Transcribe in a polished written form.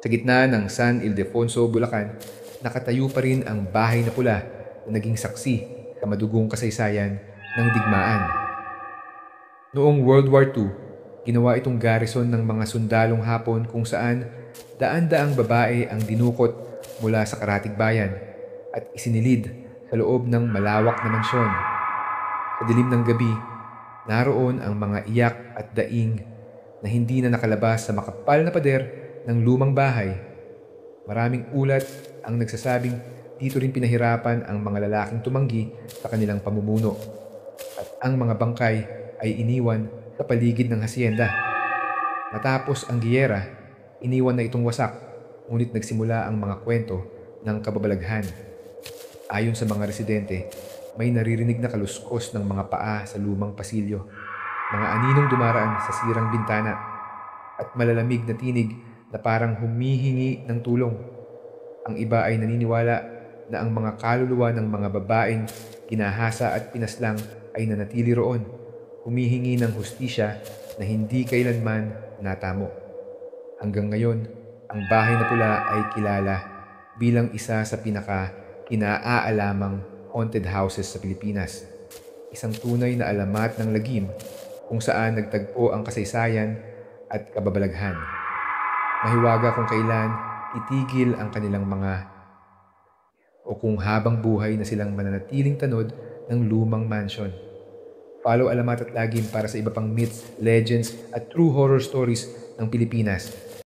Sa gitna ng San Ildefonso, Bulacan, nakatayo pa rin ang bahay na pula na naging saksi sa madugong kasaysayan ng digmaan. Noong World War II, ginawa itong garrison ng mga sundalong Hapon kung saan daan-daang babae ang dinukot mula sa karatig bayan at isinilid sa loob ng malawak na mansyon. Sa dilim ng gabi, naroon ang mga iyak at daing na hindi na nakalabas sa makapal na pader ng lumang bahay. Maraming ulat ang nagsasabing dito rin pinahirapan ang mga lalaking tumanggi sa kanilang pamumuno at ang mga bangkay ay iniwan sa paligid ng hasyenda. Matapos ang giyera, iniwan na itong wasak, ngunit nagsimula ang mga kwento ng kababalaghan. Ayon sa mga residente, may naririnig na kaluskos ng mga paa sa lumang pasilyo, mga aninong dumaraan sa sirang bintana, at malalamig na tinig na parang humihingi ng tulong. Ang iba ay naniniwala na ang mga kaluluwa ng mga babaeng ginahasa at pinaslang ay nanatili roon, humihingi ng hustisya na hindi kailanman natamo. Hanggang ngayon, ang bahay na pula ay kilala bilang isa sa pinaka-inaaalamang haunted houses sa Pilipinas. Isang tunay na alamat ng lagim kung saan nagtagpo ang kasaysayan at kababalaghan. Mahiwaga kung kailan itigil ang kanilang mga o kung habang buhay na silang mananatiling tanod ng lumang mansion. Follow Alamat at Lagim para sa iba pang myths, legends at true horror stories ng Pilipinas.